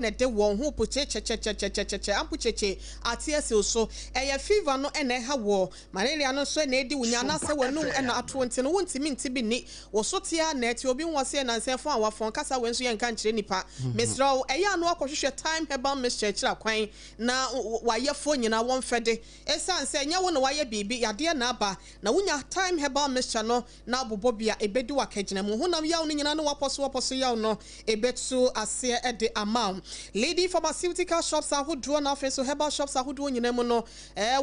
ne de won ho poche che ampucheche atiese so eye fever no ene ha wo malaria no so na edi wunya na se wanu ena ato nti no wontimi nti bi ni wo so tia na eti obi nwose na nse fo awafon kasa wenso ye nka nkire nipa mesro eye anu akohwehwe time herbal mixture kira kwan na waye fo nyina won fede esan se nya wo na waye bibi yade na aba na wunya time herbal mixture no na bobobia ebedi wakagina mu honam yaw ni nyina no waposo yaw no ebetu ase ede amount lady pharmaceutical shops ahodo na afen so herbal shops ahodo nyina mu no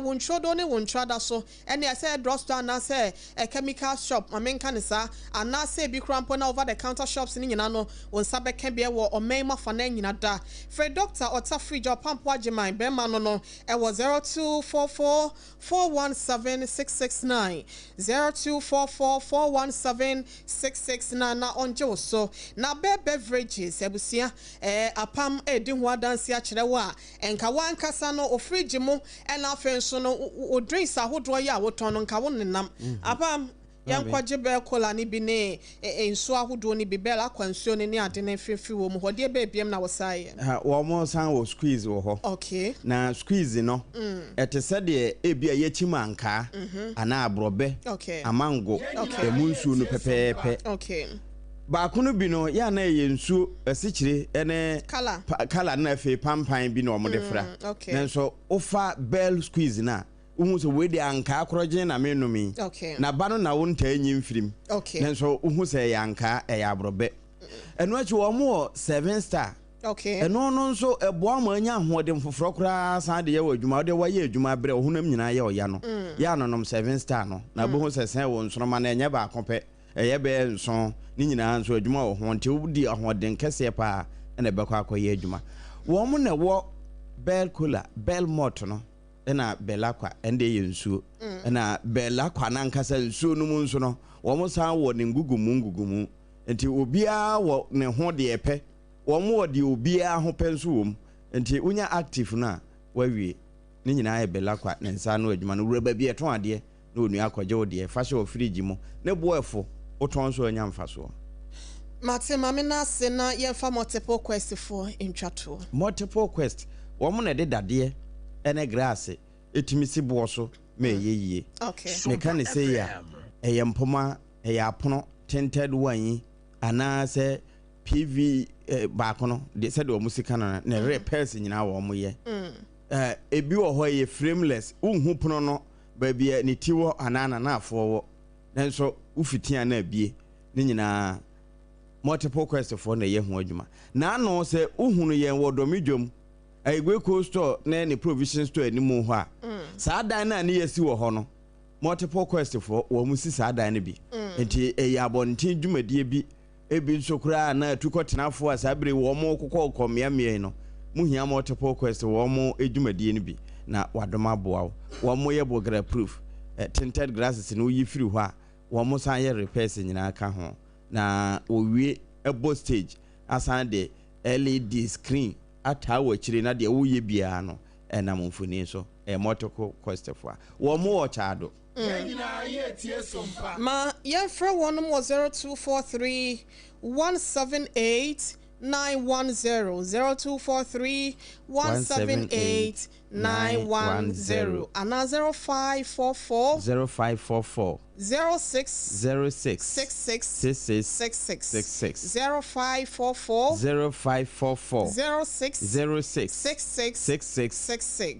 wonchodo ne wonchada so ene say drugstore na say chemical shop mamenka ne sa ana say bi krampo na over the counter shops ni nyina no wonsa beka bia wo omema fa na nyina da for doctor ota fridge pampo ageman be ma no no e was 0244 417 669 0244 417 669 na onje so na beverages ebusia apam edi ho adanse a kire wa enka wan kasa no o fridge mu ena afen so no o drinks ahodo ya woton no nka wo nenam apam yankwaje be kola ni bi ne enso ahodo ni bi bela kwansuo ni ade na fefi wo mu hode be biem na wosaye wo mo san wo squeeze wo ho okay na squeeze no ete se de ebia yechimanka ana abrobe okay amango emunsu no pepepe okay ba kuno bi no ya na ye nsu asichire ene kala na fe pampan bi no mo de fra nanso ofa bell squeeze na uhu so we de anka akroje na menumi na ba no na wonta anyim firim nanso uhu se yanka ya abrobe eno achi wo mo 7 star eno no nso eboa ma anya hoodem foforo kra san de ye wadwuma de waye adwuma bre ohunam nyina ye oya no ya no nom 7 star no na bo hu se sen wo nsoroma na enye ba akope eye be nso ni nyina nso adwuma wo ho nte wudi ahoden kese pa na be kwa akoye adwuma wo mo na wo bell cola bell malt no na belakwa ende ye nsuo na belakwa na nkasa nsuo no mu nso no wo mo san wo ne ngugumu enti obia wo ne ho de epe wo mo wo de obia ho penso wo enti unya active na wawie ni nyina ye belakwa ne nsa no adwuma no wura ba bi eton ade na onu akwaje wo de fa hye fridge mu ne boefo oton so anya mfaso Mate mame na se na yemfa multiple quest for intwato multiple quest wo mo na de dade ene grass etimisi boso me yeyie me kan say ya eyempoma eyapono tinted wan ana se PV baakono de se de o musika na repairs nyina wo mo ye ebi wo ho ye frameless unhu pono no ba bia ne tiwo anana na afo wo nanso ufitia na bie ne nyina multiple quest for na ye ho adwuma na no se uhunu ye wo domidwom Aigwe co store na ne provision store ni mu ho a saadan na ne yesi wo ho no multiple quest for wo musi saadan ne bi enti eyabontin dwumadie bi ebi nsokura na tukotenafo a sabre wo mo kokko komiamie no muhia multiple quest wo mo edwumadie ne bi na wadoma boa wo mo ye bogra proof tinted glasses no yi firi ho a wo mo san ye repairs nyina ka ho na owie ebo stage asan de LED screen atawo chire na de woye bia no na mfuni so multiple quest for wo mo wo chaado ma ye fra one mo 0243 178 910 0243 178 910 and 0544 0544 06 0544 06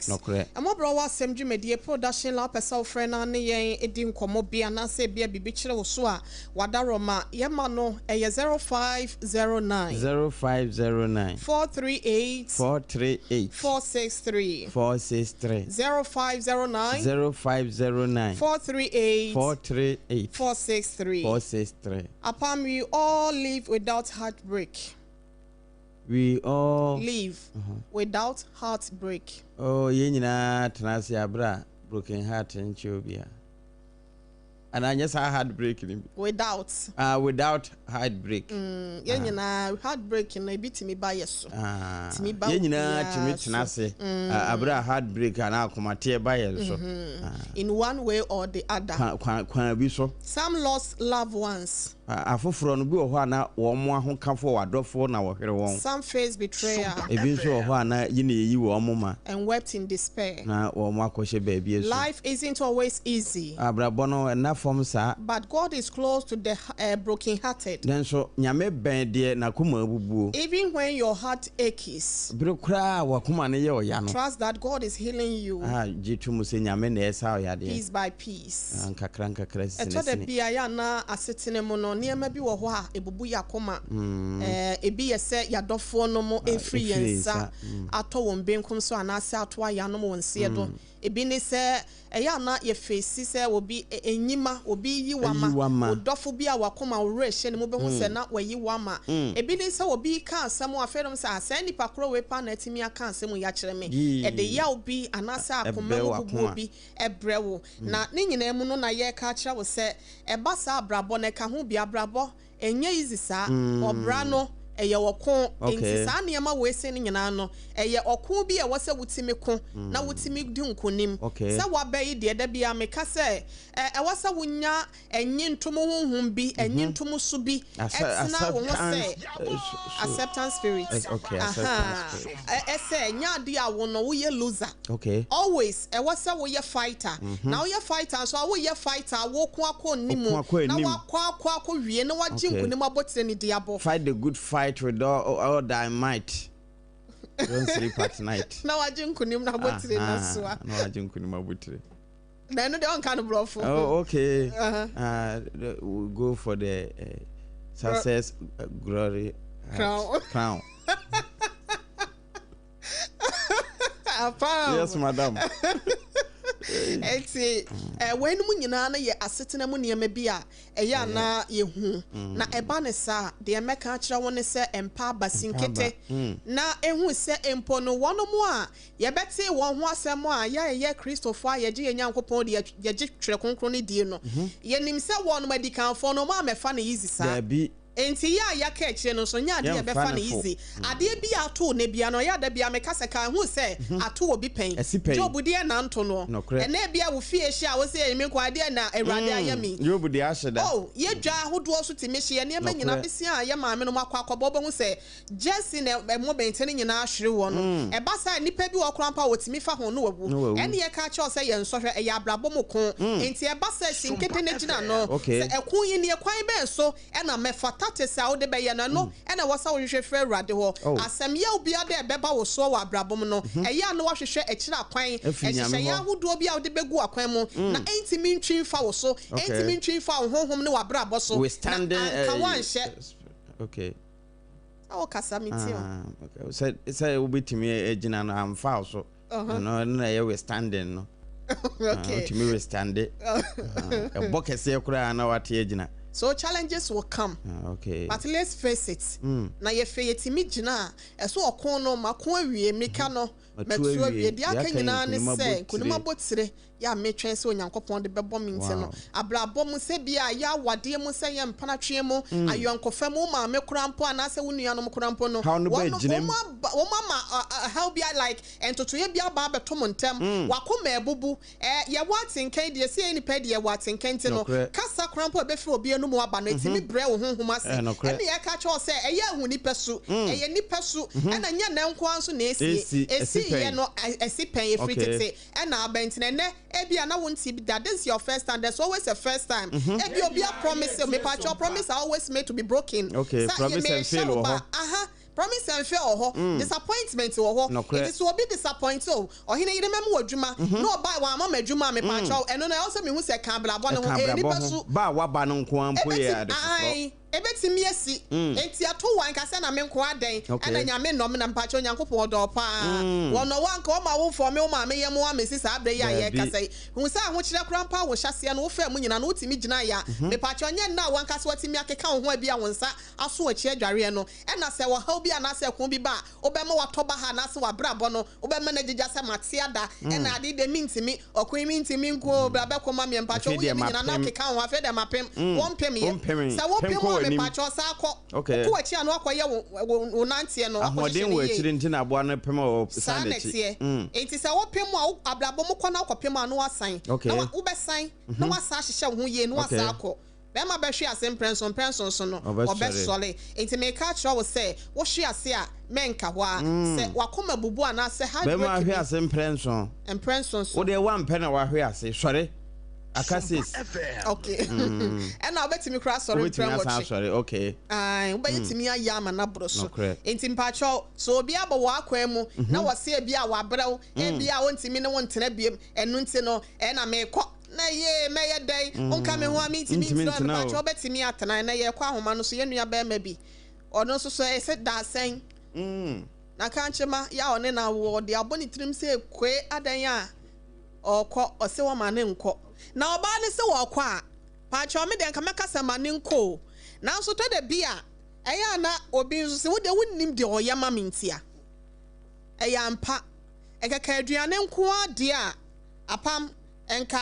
no correct and what bro was sem dwumedie production la person friend na ne yen edi nkomo bia na se bia bibi kire wo so a wadaroma ye ma no eye 0509 0509 438 463 0509 438 463 Apam, we all live without heartbreak. We all live without heartbreak. Oh, ye nyina tenase abra broken heart nchobia. And I just heartbreak without heartbreak. Ye nyina heartbreak na ebitimi ba yeso. Timi ba ye nyina timi tenase abra heartbreak and akomate ba yeso. In one way or the other. Kwan bi so. Some lost loved ones. afoforo no bi wo ho ana wo mo ahokafo wadofo na wo hwere won. Some face betrayal. Ebi nso wo ho ana yine yi wo mo ma. And wept in despair. Na wo mo akɔhye baabi eso. Life isn't always easy. Abrabɔ no na fom sa. But God is close to the broken-hearted. Then so nyame bɛn de na kuma abubuo. Even when your heart aches. Biro kra wa kuma ne ye oya no. Trust that God is healing you. Jitu mu se nyame na esa oya de. Peace by peace. Nkakra sine. Eto de bia ya na asetene mu no niema bi wo ho a ebubu yakoma. Ebi ye se yadofo no mo efri yensa ato won benkum so anase ato aya no mo nse do. Ebi ni se eya na ye face se obi enyima obi yiwama odofo bi a wakoma ore hye ne mo be hu se na wayi wama. Ebi ni se obi ka asem afedom se asa nipa kro we pa na timi aka asem ya kire me. E de ya obi anase akoma obubu obi ebrewo na ne nyina mu no na ye ka kire wo se eba sa abrabo na ka ho bi abrabo enye izi sa obra no eye woko enti sa niema we se ni nyina no eye oko bi e wo se wutimi ko na wutimi di nkonim se wa bayi de da bia meka se e wo se wunya enyi ntomo honhom bi enyi ntomo so bi etina wo se acceptance spirit acceptance spirit se nya de a wo no wo ye loser always e wo se wo ye fighter na wo ye fighter so wo ye fighter wo ko akonimu na wa kwa wie na wa ji nkonim abotre ni diabo fight the good fight with all thy might. Don't sleep at night. Now I drink kunim na botire na so. No I drink kunim abotire. Na no dey on kind of bluff. Oh okay. We'll go for the success glory crown. Yes madam. Eti when mu nyina na ye asetena mu niema bi a eya na ye hu na eba ne sa de emeka akira won se empa basinkete na ehu se empo no wono mu a ye beti won ho asem a ye Christopher ye je Nyankopon de ye je twere konkron ne die no ye nim se won medicanfo no ma mefa na easy sa enti ya ka ekire no so nya de be fa na easy ade bi ato ne bia no ya da bia me kasa kan hu se ato obi pen job de na nto no na bia wo fie hia wo se me kwa de na awrade ayami job de aheda oh ye dwa hodo so timi hye ne ma nyina bisia ya ma me no makwa akobbo hu se jesse na mo benten nyina ahwere wo no e ba sa nipa bi wo krampa wo timi fa ho no wawu ene ye ka che se ye nsohwe e ya brabo mo ko enti e ba sa sinkete ne gina no se ekun yi ne kwan be so e na mefata tesa wo de be ye na no e na wasa wo hwehwe fra awrade ho asem ye obi ade e beba wo so wa brabom no e ya no wahwehwe e kira kwan e hye ya hodo bi a wo de begu akwan mu na entimi ntwin fa wo so entimi ntwin fa wo honhom ne wa brabo so we standing kan wan hye okay awo kasa miti o say obetimi egina no am fa so no na ye we standing no okay ultimate we standing e bokese kura na wate egina. So challenges will come. Okay. But let's face it. Na ye fe yetimi gina eso okon no makon awie meka no metu awie dia ka nyina ne se kunuma botire ya metwen se Onyankopon de bebo mi nti no abrabo mu se bia ya wade mu se ye mpana twe mu ayonkofa mu ma me kurampo ana se wonu yanom kurampo no wo mama how be like entoto ye bia ba beto montem wakoma ebubu ye watenkan de se ni pe de ye watenkan ti no kasa kurampo be fe obi enu mu aba no etimi bre wo honhom ase ene ye ka che o se eye hu ni pesu eye ni pesu ena nya na nko anso na esi ye no esi pen ye fritete ena abentene ne ebia na wonti bi that is your first time. There's always a first time. Ebi obi a promise me pa promise are always made to be broken. Okay, promise and fail. Promise and fail disappointment it is will be disappointed OHENEYERE memo adwuma no buy one mama adwuma me pa cho eno na also me hu se kan bla bo no ni pesu ba wa ba no nko ampo ya de ebetimi asi enti ato wan ka se na me nko aden ana nyame nom na mpacho Nyankopon do pa wono wan ka o ma wo for me o ma me ye mo amesi sa abre ya ye ka se hu se ho kire krampa wo hyase no wo fa mu nyina no utimi gina ya me pacho nye na wan ka se watimi akeka ho bia wonsa aso achi adware no na se wo ha bi ana se ko bi ba obema watoba ha na se wa brabo no obema na gigya se matiada na ade de mintimi okun mintimi nko bra be ko ma me mpacho wo nyina na akeka ho afa de mapem won pem ye se wo pem me pacho sa ko ko achi anu akoye wo nantie no ahoden wo achiri ntina abo anu pem o sanity enti se wo pem a abrabo mo ko na akopem anu asan na wo besan na wasa hyehyɛ ho ye na wasa akọ bema be hwe ase mprɛnson so no obesole enti me ka kira wo se wo hwe ase a menka ho a se wakoma bubu ana se Heartbreak bema hwe ase mprɛnson so wo de wan pɛ na wa hwe ase sɔre akasis okay and obetimi kra sɔre mprɛnwo sorry okay obetimi ayama na bro so enti mpacho so obi abo wa akwan mu na wo se bia wa brew bia wontimi ne wontena biem enu nti no na mekɔ na ye meye day onka me ho amintimi ntino na pacho betimi atana na ye kwa ahoma no so ye nua ba ma bi ono so e se da sen na kanchema ya one na wo de aboni tirim se kwe adan a okɔ ose wo ma ne nkɔ na oba ne se wo kɔ a pacho me de nka mekasa ma ne nkɔ na so to de bia eya na obi nso se wo de wonnim de oyama mintia eya mpa ekeka aduane nko ade a apam enka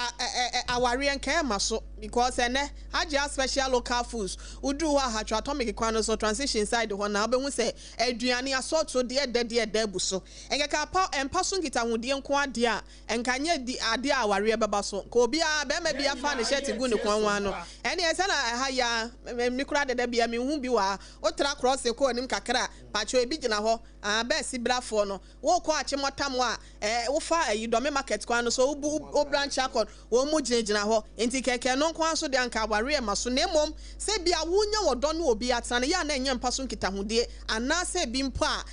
aware enka ema so because ene haja special local foods udu wa hatwa atomic kwano so transition side ho na obehu se aduane asorto de bu so enka pa empa so nkita hudie nko ade a enka nya di ade aware beba so ko obi a be ma bia fa ne shirt gu ne kwanwa no ene ese na ha ya mikura de bia me hu bi wa otra cross ko nim kakra pacho ebi gina ho be si brafo no wo ko achimotam a wo fa ayidome market kwano so o branch akon wo mu gina ho enti keke no kwa so de anka ware ma so na mom se bia wunya wodo no obi atana ya na enye mpa so nkita hudie ana se bi mpo a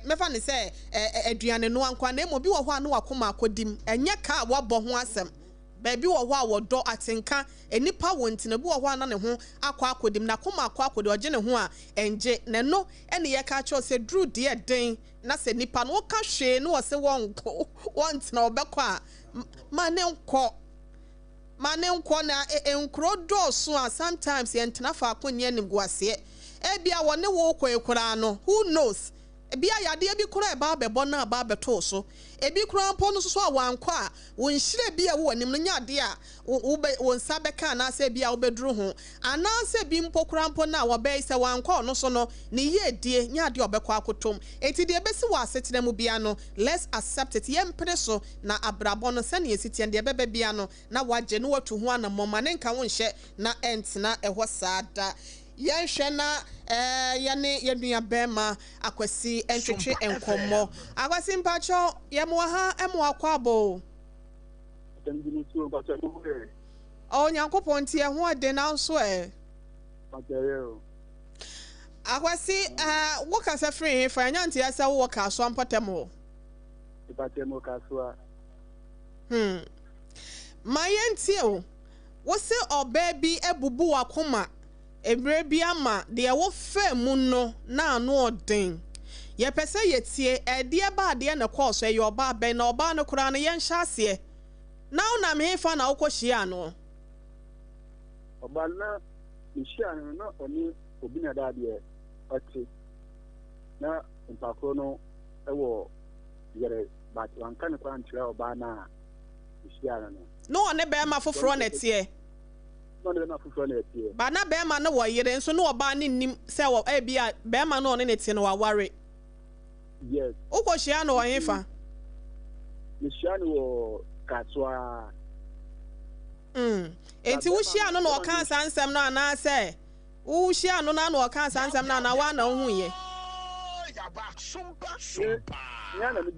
mefa ne se aduane no ankwa na mom bi wo ho anu akoma akodim enye ka wabɔ ho asɛm baby wo ho a wodo atenka enipa wontina bi wo ho ana ne ho akwa akodim na koma akwa akode oje ne ho a enje ne no ene ye ka cho se dru de den na se nipa no ka hwe no wo se wontina obekɔ a mane nkɔ na enkro do so a sometimes ye ntena fa akonye nim guase bia wone wo kɔ ekura no who knows bia yade bi kura ba bɛbɔ na ba bɛto so ebi kura mpo no so a wankɔ a wonhyire bia wo nim no nyade a wo nsa bɛka na sɛ bia wo bɛduru ho ana sɛ bi mpo kura mpo na wo bɛyi sɛ wankɔ no so no ne ye die nyade obɛkɔ akotom enti de bɛsi wo asetena mu bia no let's accept it yempere so na abrabɔ no sɛ ne yesitian de bɛbɛ bia no na wagye no watu ho anamoma ne nka wo nhyɛ na entena ɛhɔ saada yɛhwɛ na yɛne yɛnua bɛma akwasi entwetwe enkomo akwasi mpacho yɛmoa ha ɛmoa kwabo nyankopɔn tie ho ade na nso akwasi wo kasa free fa nyanti asa wo ka so ampotemo ma yɛntie wo se oba bi ebubu wakoma ebre bi ama de wo fa mu no na anu odin ye pese yetie ede ba de na course ye oba be na oba no kura no ye nhya ase na una me fa na wokohia no oba na nhia no na oni obi na da de oti na mpakro no ewo yere ba wanka ne kwa nkyerɛ oba na nhia no one be ma foforo na tie ba na bema na wo yire nso na oba ne nim se wo bia bema na one ne tie no waware yes ukohia no ohefa nhia no wo katwa enti wo hia no na oka sansem no ana se wo hia no na oka sansem no ana wa na hu ye yaba SOMPA ya na me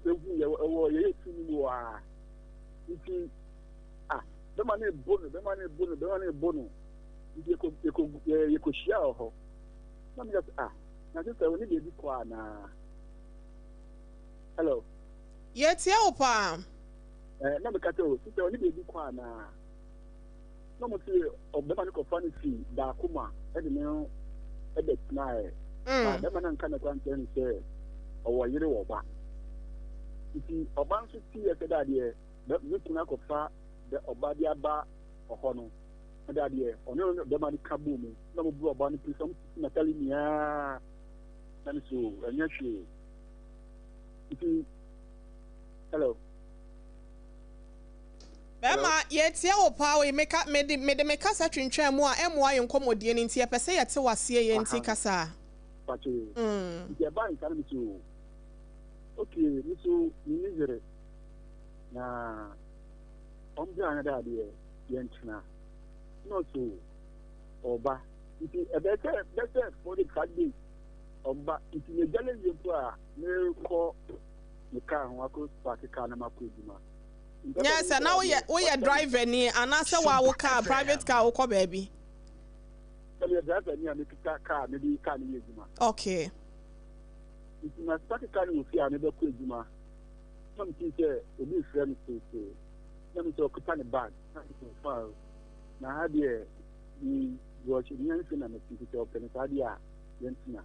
ehu ye wo ye tunu wa nti bema na bono yeko shia ho na me just na just we need be kwa na hello yetie opa na me kata o sister we need be kwa na no mo ti obema ni ko fani fi da kuma e de me e de na ba bema na nka na kwa ntene se owo yire wo ba nti oba nso ti e se da de me tuna ko fa the obadia ba ohono adade ono the man kabu mu na mo bu oba no prisam na tali nia na so anya hwe iti hello bema yetie opa we meka me kasa twentwa mu a emo aye nkomodie ni nti epese yete wase ye nti kasa pato iti ba nka na so okay mi so ni nizere na ombia na da de yentina no so Oba. It is a better 45 days. Oba. It is a jelly you call the car who goes back to Kanama Kujima. Yes, and now we are driving near and answer our car, private car, or baby. We are driving near the car, maybe you can't use him. Okay. If you must start a car, you see another Kujima. Some teacher will be friends to say. Let me talk upon a bag. Now, how dear we watch the young thing and the teacher of Pensadia, Yentina.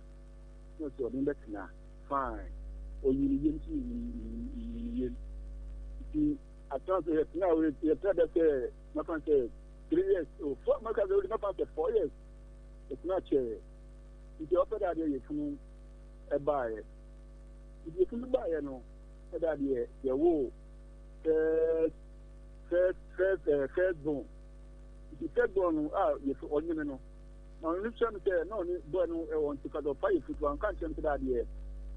No, so Betina. Fine. Or you I thought now you tried to say, my friend said 3 years or 4 months ago, not 4 years. It's not chair. If you offer that, you can buy it. If you can buy it, no, that year, your wool, first bone. If you first bone, you for you know. Now, you trying to say, no, no, I want to cut off 5 foot, one can't change that year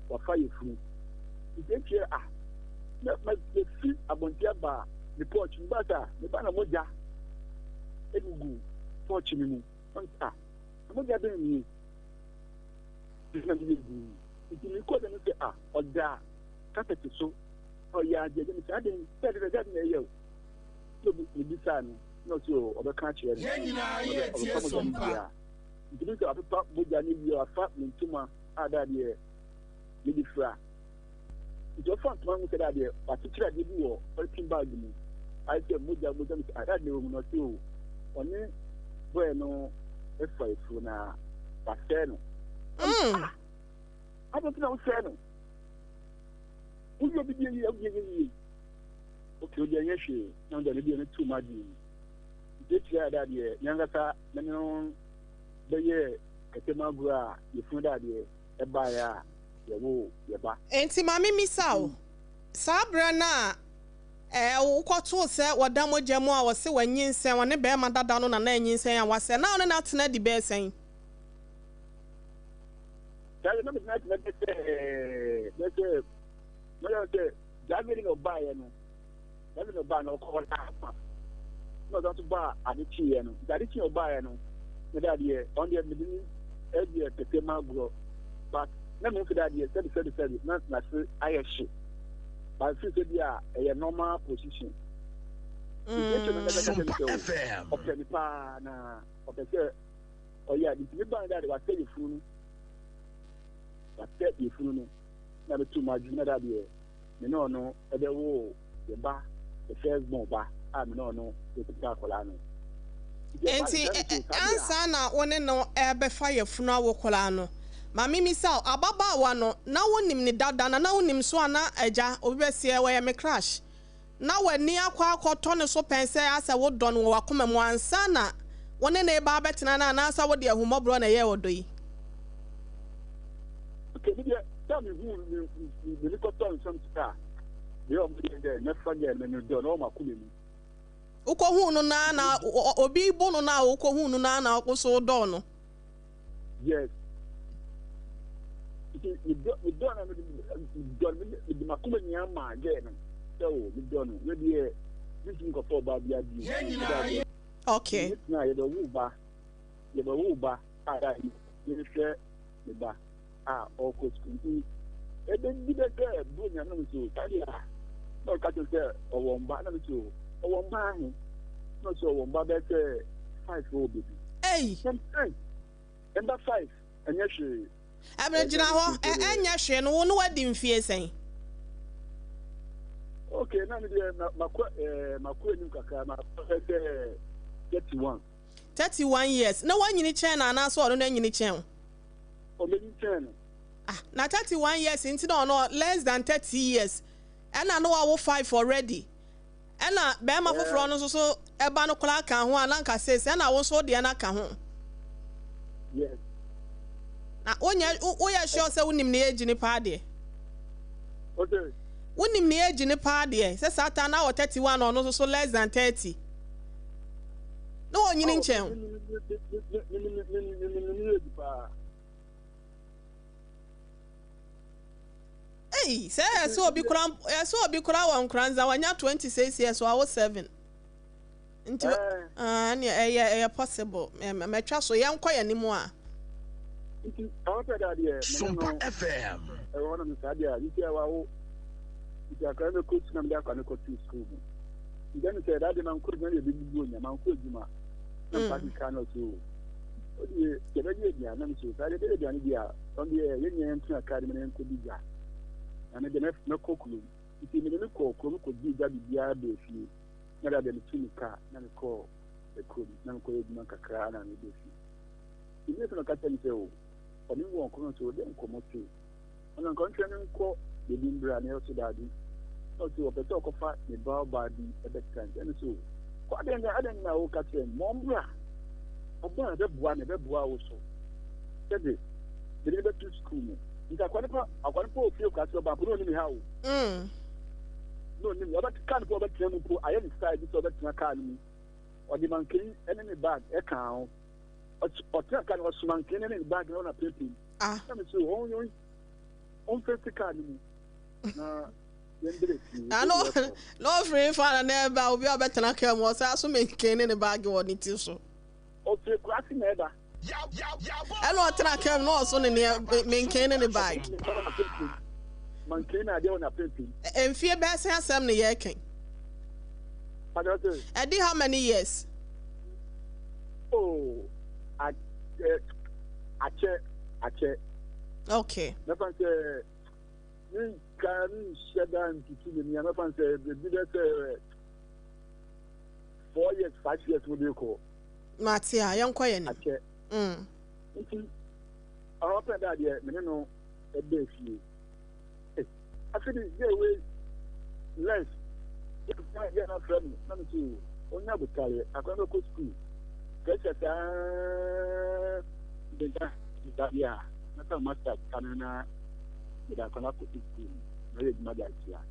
or 5 foot. If you care, my feet abontia bar, the porch, butter, the banner moja, Egugu, porch me, on top. Moja doing me. If you call them, say, or da, carpet so, or ya, I didn't say that in a year. So, the son, not so, or the country, or SOMPA. If you look at the Moja, you are fat in Tuma, other year, maybe fra. It's your front man said that particularly you or bag me. I said, Moja, I had no not you. Only bueno, if I funa, Pasteno. I don't know, Sano. Who will be giving you? Okay, yes, now that you're too much. This year, that year, Yangata, the year, Katemagra, you found that year, a buyer. Enti mami misao sabra na ukoto se wadamo jemu a wose wanyinsen wone be ma dada no na na anyinsen a wase na one na tena di be sen dale no me na say David no buy no David no buy no ko na no don't buy adichi no adichi no buy no me that year on the me e Tetema gro but let me say that yes, said not I shit. But I feel a normal position. SOMPA FM. Oh yeah, the people that was telling you, but tell you, never too much. That year, no, the war, the bar, the first bomb bar. I no, the Colano. Enti ansa na one no ebe fire funa wo kolano. Mami misao ababa wano na wonim ni dada na wonim so ana eja obesie we me crash na wani akwa akoto ne so pense asa wo don wo akoma mu ansa na wone na eba betena na na asa wo de ahumobro na ye wodo yi okay me tell me who the cotton some star they are there never get me do no makule mu uko hu no na obi ibo no na uko hu no na akoso do no yes we don't makuma nyama again so we don't maybe this thing go for bad idea okay na ye do uba ada you share the ba o ko school e den bi de bu nya no so tali no ka to say o womba na so o womba he no so o womba be say 5 o baby hey number 5 anya she Abregina ho enya hwe no wo no wadi mfie sen okay na me dey makwa nim kaka ma 31 years na wanyini chen na na so no anyini chen o me chen na 31 years into no less than 30 years and I know I will 5 already and na be ma foforo no so eba no kula kan ho ananka says and I will so de na ka ho yes na oya sure say wonim na age ni pa de okay wonim na age ni pa de say satan na 31 no so less than 30 no onyini nchen hey say so obi kura wan kranza wanya 26 years so I was 7 nti possible. Me twa so yan kwa yanimu a. Nti awon da de SOMPA FM. E wona mi sa dia, iti awa wo. Iti akara me coach na me da kwa ne coach school. Then say that the man could not be good, man could you cannot do. The very young so I did the idea on the Union Academy and could be that. And then no cocoa. If you didn't call, could be that the other few, not than the Tunica, and call the could, none called Mancacra and the few. You never got any so, or you won't come to them come to. On the contrary, call the Limbra and also daddy. Also, a talk of fat, the bow body at that time, and so. What then I don't know, Catherine, Mombra. Oba the one, the boy also. Said it. The neighbor to school. It's a qualifier, a qualifier few cats about Bruno how. No, no, but can't go back to them. I understand this other academy. Or the monkey, enemy bag, account. Or tell can was monkey, enemy bag on a paper. Let me see, only on 50 academy. I know, no free fan and never be a better than I was also making in the bag or need to so. Okay, classy never. I know I can also in the maintaining the bag. Maintain a day on a paper. And fear best has some the year king. I did how many years? Oh, I check. Okay. Never say. Can shut down to the Yamapan said the bidder 4 years, 5 years would you call Matia, young quiet. I open that yet, no, a day few. I feel it's their way less. If I get a friend, none to on never carry it. I can't go to school. Guess that, yeah, not a master, Canana. I cannot put it in very mother here.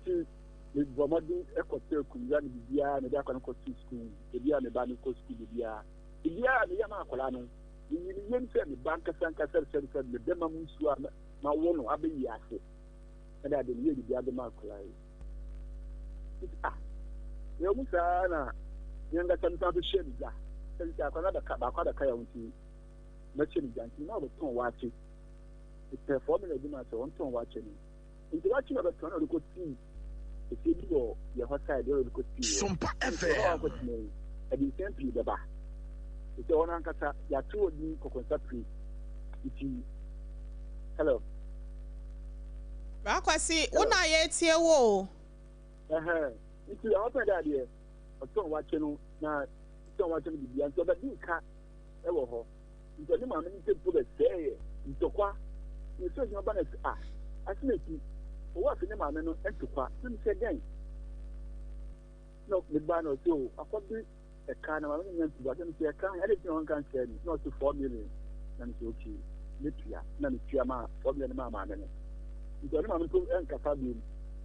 See, the Bomadi Ecotel Kunjan, the Dia, and the Dakan school, the Dia and the Banico school, the Dia, the Dia and the Yamacolano, the Yen said the Banker Sanka said the Demamun Swam, Mawono, Abbey Yase, and I didn't the other Marcolai. Yomusana, younger son of the Shedda, and I cannot cut a county, mentioning Janky, now the tongue watching. It's performing a dinner to one ton watching. In the watching of a ton of the good team, the city or your hot side, the good team. SOMPA FM. And you can't be the bar. It's the one uncle, you are 2 of you for conception. Hello. I see, when I ate here, whoa. It's the open idea. A ton watching now, ton watching the answer, but you can't ever hold. It's only my minute to the say, it's a qua. You said your bonnet, I think what's in the man and to quack. Let me say again. No, the ban or two. I thought a kind of but let me say, I can't anything one can say, not to 4 million. And it's okay. Litria, none of Tiama, 4 million mamma. It's only mamma to earn Cafabi.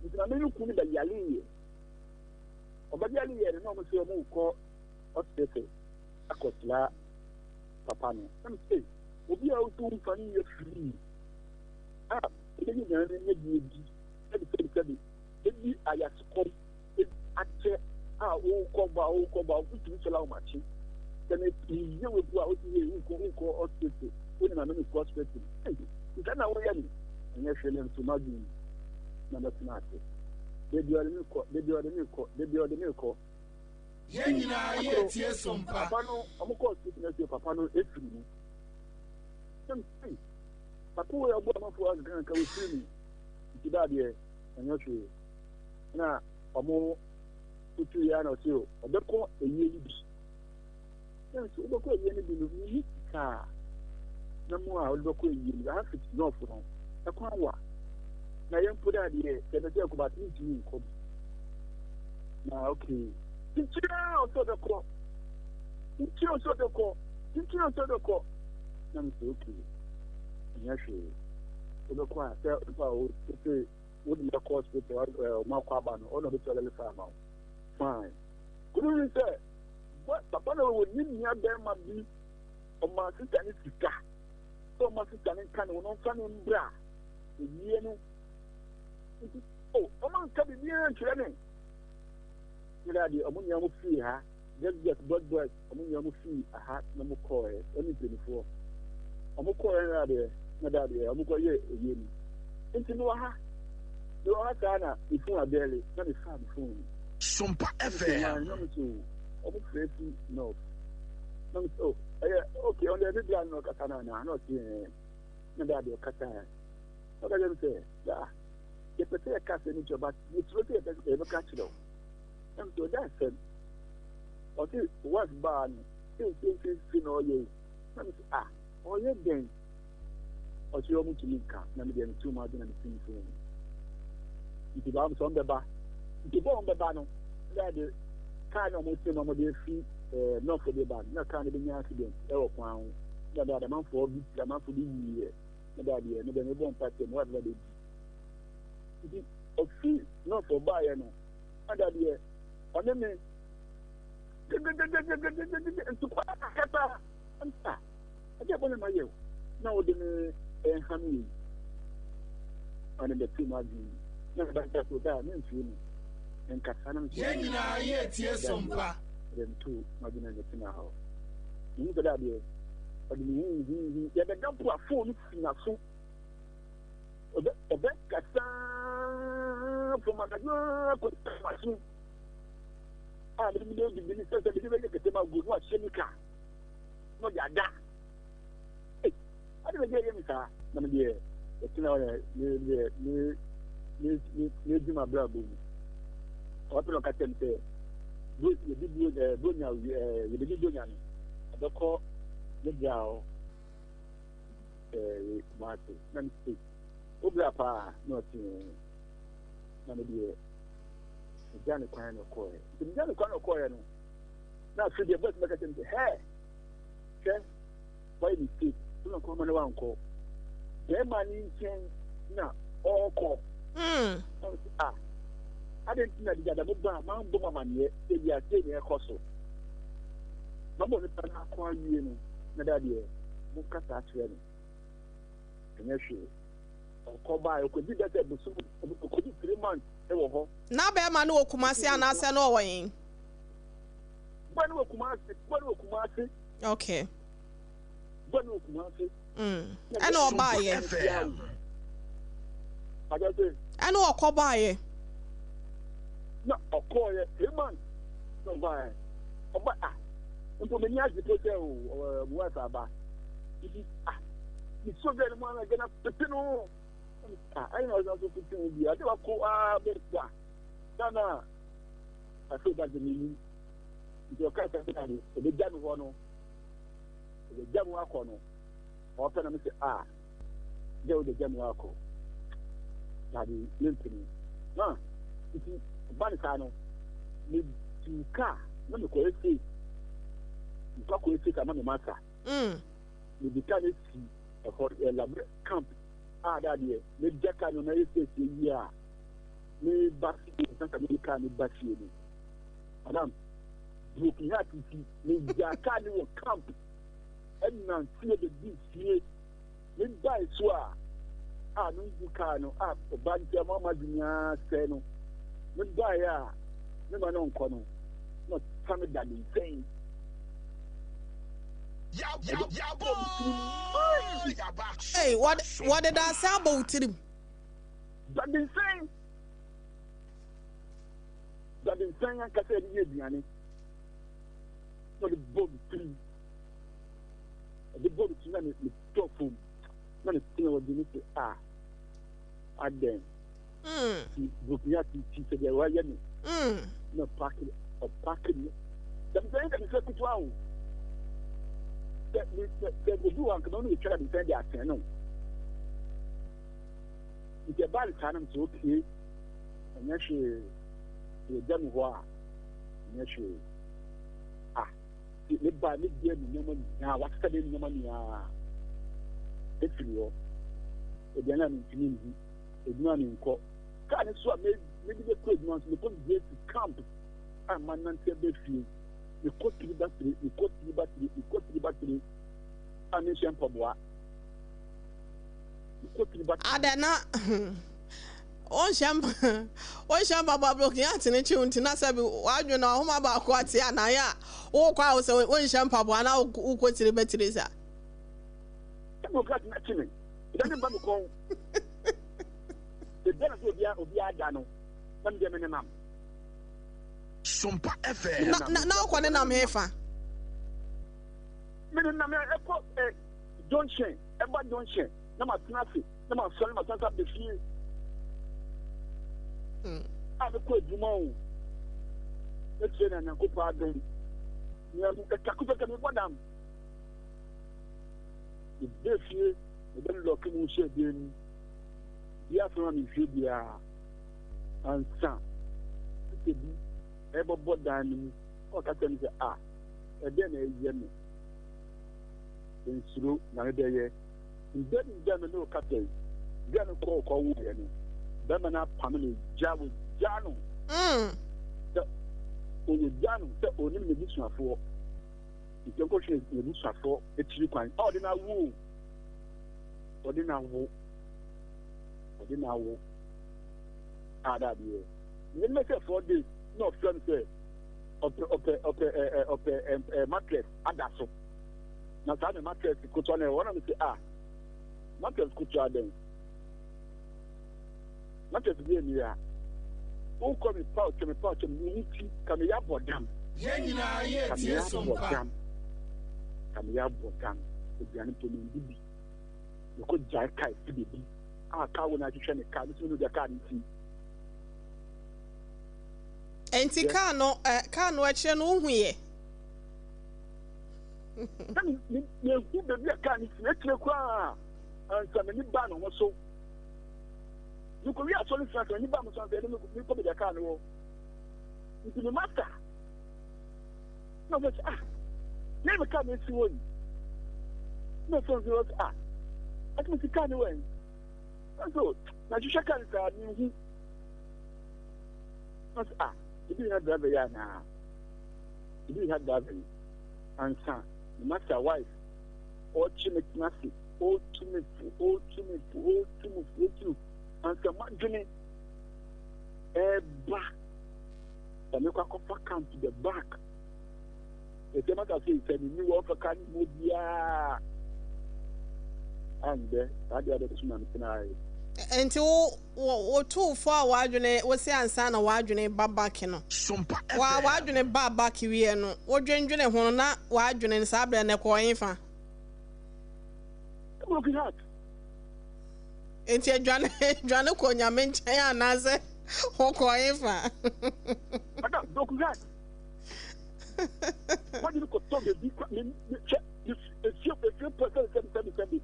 It's a man who couldn't be Yali. Or but Yali, and almost your move call what's this? A cotla, Papano. Let me say, we'll be out to funny free. It is a maybe I have come at all cover, which is allow matching. Then it is you will go out here who call hospital when I'm in the hospital. You can now wear me and you're feeling to imagine number 2. They do the new call. Yes, SOMPA. Papano, I'm a call sickness your Papano, it's me. Papa will go for us and come with me. It's bad here, and you're sure. Now, a more 2 years or so, or the call a year. Yes, we'll go a year in the car. No more, I'll go a year. I have to know for them. A quawa. Now, you put out here, can I talk about you? Now, okay. Did you also the call? Did you also the call? Did you also the call? I'm okay. Yes, the choir, wouldn't the course with MkszBORĥ or not the farm. Fine. Couldn't say, what Papa would need me up there, my be on my sister and sister. So my sister and can not find in bra. Oh, a man can be near and training. You know, the ammonia will see her. just blood boys omo yamu fi aha na mo call any 24 omo call na de na da de omo ko ye eyeni nti no ha no ha kana ifun abele na me fa me phone SOMPA FM no me so omo freshi no no me so okay on the video no kata na no ti na da de kata o ga dem say ya ye pete ka se ni joba you throw it e be catch do and so that said okay what ban see no ye na me o ye den o ti o mu ti nka na me dem too much na me see so it ba so mbeba it bo mbeba no that the car no mo ti no mo dey fi no for the bag na car no be nya accident e wo kwan na da man for bi da man for di yi na da de no be me bon party mo wa da de it o fi no for buy no na da de on me ntu kwa kata anta aje bone ma yew na o de me hanu on the team agi na da ta so da me nfi ni nkasa na nfi ye nyina ye tie SOMPA dem tu magina ne tina ho ni ga da de o de ni ya da gampu a phone fi na so obe kasa from magana ko masu ah me dey be ni say be be ke ma go no chemical no ya da ade be ye mi sa na me dey e tina o ni di ma bra bo o to lo ka tente do ye di do nya ye di do nya ni adoko le jao ma to na mi say obra pa no ti na me dey Jani kwa no koe. Jani kwa no koe no. Na fi de boss make them say, "Hey. Okay. Why you speak? You no come no anko. Dey mani chen na oko." Ah. I didn't know that the ba man bo mama ne e bia say ne ekoso. Mama no pa na kwa wie no. Na da de mo kasa atwe no. Enye hwe. Okoba okoji that busu okoji 3 months e wo ho. Na be ma no okumase anase no wo yin. Gbanu okumase. Okay. Gbanu okumase. Ana oba ye. Ana okoba ye. Na okoye 3 months. No ba. Oba nto me ni azi to se o buwa sa ba. It's so very much again pepino. I know that to put be. I do ko beta. Dana. I feel that the meaning. You can't say that the jam ho no. The jam wa ko no. O pe na me say there the jam wa ko. That the limping. Na. Iti bani ka no. Me tuka, na me ko esi. Nka ko esi ka ma me masa. Me bi ka esi a lab camp. That year, me jaka no na ese year. Me back in Santa America me back here. Madam, broken heart me jaka no camp. And now see the beach here. Me buy swa. No buka no bantia mama dunya say no. Me buy me ma no nko no. No family that insane. Hey, what did I say about him? That insane. I can say the so the boat tree. The boat tree is tough. When it's still what you say, and then. Broken to the Ryan. No packing or packing. The thing that is so good. They will do and can only try to defend their channel. If you're bad time to okay, and actually, you're done what? And actually, it by me, dear, now what's the name of money? It's you. If you're not in community, it's not in court. Can it swap maybe the close months because they to camp and man and say they feel. You could to the battery, and MkszBORĥ. Adana on shamba broken heart in a tune to Nasabi, why you know home about Quatia Naya, or Quaus, one shampa, one out who quit the Betrisa. Democrat National. It doesn't matter. The benefit of Yadano, one minimum. SOMPA FM. Now, when I'm here for don't share, everybody don't share. No matter nothing, no matter sorry, my son the fear. I have a quick tomorrow. Let's say, and I go pardon. You have a Takuta can be one. If this year, the very local will share them. The afternoon is here, and some. Ever bought down, or can say, and then a year. In slow, another year. In that is done no captain. Gonna call Woody. Bemana Pamela Jawu Jano. Only Jano, only the mission for. If your question is the mission for, it's required. Ordinary woo. Ordinary woo. Ordinary woo. That year. You make it 4 days. No, friend say. Market. Adaso. Now, the market could on one of the market could try them. Market be in here. Who come in pouch and meaty, come here, Bodam. Come here, Bodam. Come here, Bodam. The Granite to me. You could jack kite to be. Our cow when I shine a car, this is the car in sea. And Ticano, can't watch an own way. You put the beer can it's and some any ban also. You could be a solid track when you ban on the enemy could be the carnival. It's the master. No, but never come and see one. No, so you I can see carnival. And so, now you shall carry it. You didn't have that now. You didn't have that. And son. Master wife, or chimney, or two, and some money, back. The local copper come to the back. The Democrat said, "You want to carry Mudia." And that the other man tonight. Until what too far wajune was the answer na wajune babakino. SOMPA FM. Wa wajune babaki wie no. Wo dwendwene ho na wajune nsabre na ko yinfa. Look at that. Enti adwane ko nyame nchen anaze ho ko yinfa. Madam, look at that. What you could talk the if you person 7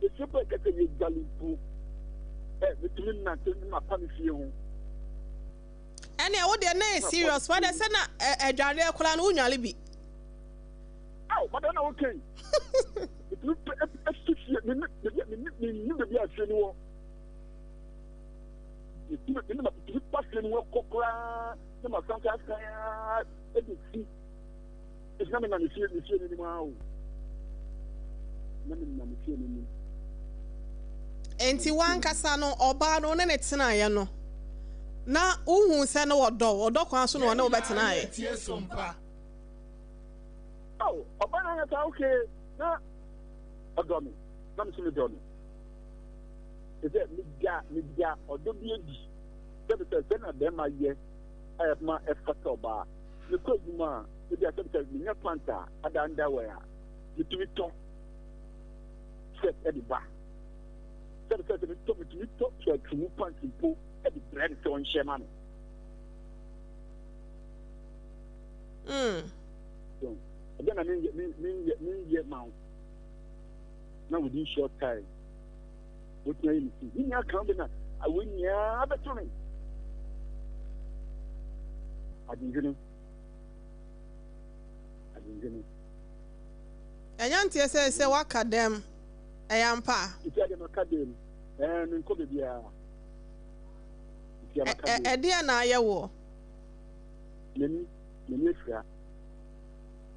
if you get a galimpu between my family home. And I would be serious. What I said, a jolly clan unually be. Oh, but I'm okay. It will be a 6 years. You be a funeral. You pass in work, Cocra, the Masanta, it's not an issue anymore. Enti wan kasa no oba no ne tena ye no na uhu se no odo kwan so no na obetena ye oh oba na ta okay na odomi na me so domi is it media odo bi edi se na dem ma ye ma effort oba le ko juma e bi se me planta ada underwear litumi to set e di ba. So the top to a true punch in pool at the brand on Sherman. So again, I mean, mount. Now within short time, what may you see? In your company, I win ya better. I didn't. And Yantia says, "Waka them." I am pa. If you are the academy, and in Cobia, a dear na yawo.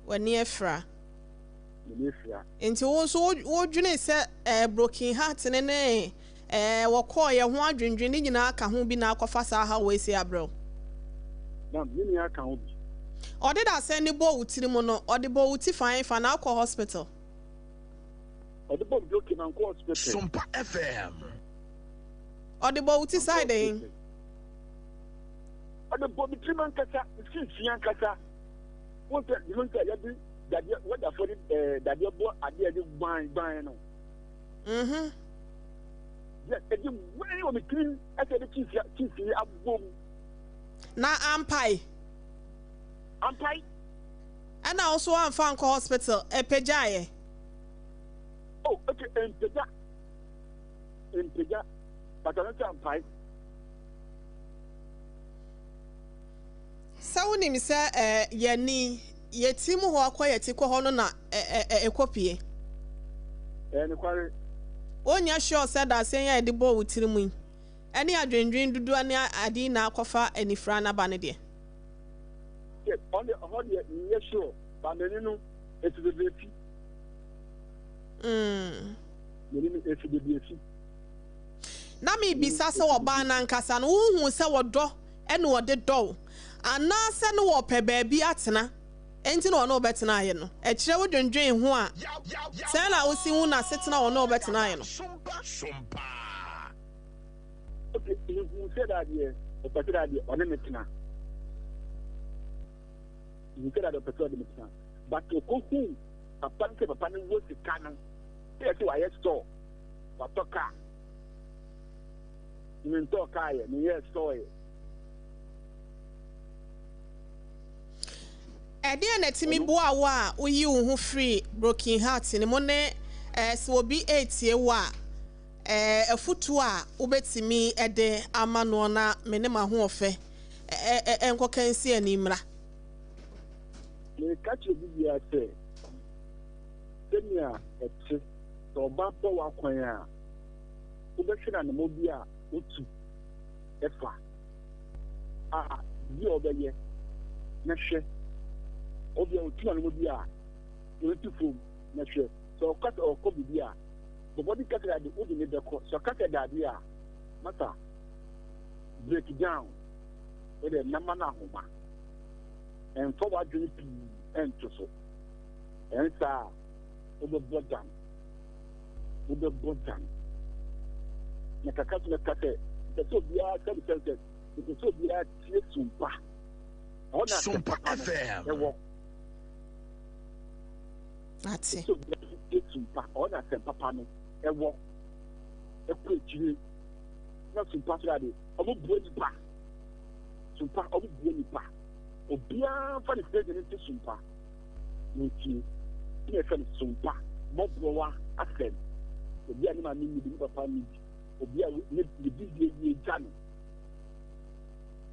When near fra. Into also what you say, a broken heart and a wako ye ho adwendwen ni nyina aka ho bi na akwafa sa ha we si abro na ni aka ho bi odi da se ni bo wutiri mu no odi bo wuti fine fa na akwa hospital odi bo block na akwa hospital Sompa FM odi bo wuti side odi bo bitiri man kasa si kasa wọ́n tẹ yẹ bi dade wọ́n dà fọ́ ni dade bọ́ adé yẹ di gbàn no. Ẹdi wọ́n yẹ wọ́n mi kiri ẹsẹ̀ di kíìsì yẹ abọ́ mu. Na ampai. Ampai. Ẹna ọsọ wa nfa nkọ hospital ẹpẹja yẹ. Oh okay ẹmpẹja pàtàkì ẹsẹ̀ ampai. Sawuni mi sɛ yɛni yɛti mu hɔ akɔ yɛti kɔ hɔ no na ekopie ne kware onya sure sɛ da sen ya de bɔ wutiri mu ɛne adwendwen dudu ane adi na akɔfa anifra na ba ne de yes on the yes sure ba meni no etibebeti meni etibebeti na me bisa sɛ wɔba na nkasa no wohu sɛ wɔdɔ ɛne wɔde dɔw anase no wo pe baabi atena enti na ono betena aye no e kire wo dwendwen ho a se na osi hu na setena ono betena aye no Sompa okay you said that here o pese that here one metena you said that o pese that metena but o hu papa ni wo sika no e ti wa ye store wa toka ni toka ye ni ye store Ede na timi boa wa oyi wo ho free broken heart ni mo ne se obi etie wa afutu a obetimi ede ama no na mene ma ho ofe enkokansi animra le kachi obi bia se tenia etse to ba bo wa kwan a obehwena na mo bi a otu efa a bi obeye na hwe obi o tuna no bi a no ti fom na hwe so kata o ko bi a the body kata de odi ne be ko so kata da bi a mata break down with the number na homa and for what you and to so and sa o be bodam na kaka na kata so bi a se so bi a tie sumpa ona Sompa FM ati so bi sumpa ona se papa no ewo ekwechire na sumpa so ade omo buo nipa sumpa omo buo nipa obia fa ne stage ne sumpa nti ne fa ne sumpa MWHO ASEM obia ne ma ni ni papa ni obia ne di ye jano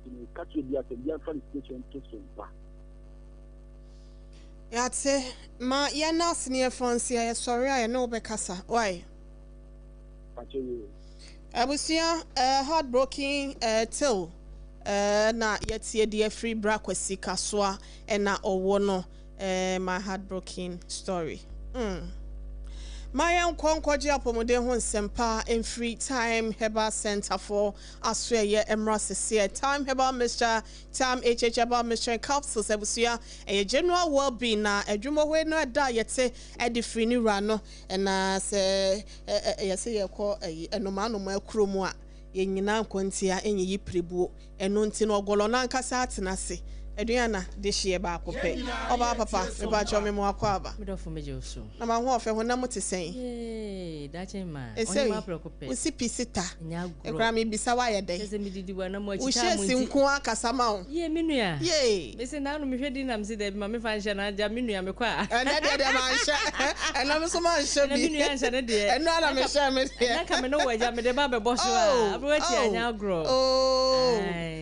ni kacho bia se bia fa ne station to sumpa yate ma ya nas ne fancy ya sorry ya no be kasa why abusia heartbreaking till na yetie de free bra kwasi kasoa na owo no my heartbreaking story my nkwonkwoje apomode ho nsempa in free time Herbal Center for asweye emrasese time Herbal Mixture time Herbal Mixture capsules abusia general well-being na adwumo we no da yete edi free ni ra no na se yese yekọ enomanoma akromu a yenyina nkontia enyi prebuo eno nti no ogolo na nkasa atenase Eduana dishie ba kope oba papa me ba cho me mo akwaba me do fo me je so na ma ho ofe ho na mutisen da che ma oni ma preocupe usi pisita ekra me bisa wa ye den ese me didi wa na mo achita mu ushi sinko akasa ma o ye me nua ye me se na no me hwedi na me se da ma me fa nhye na ja me nua me kwa na de ma nhye na me so ma nhye bi na me nua nhye na de eno na me share me na ka me no wa ja me de ba be bo so a abro ti anya agro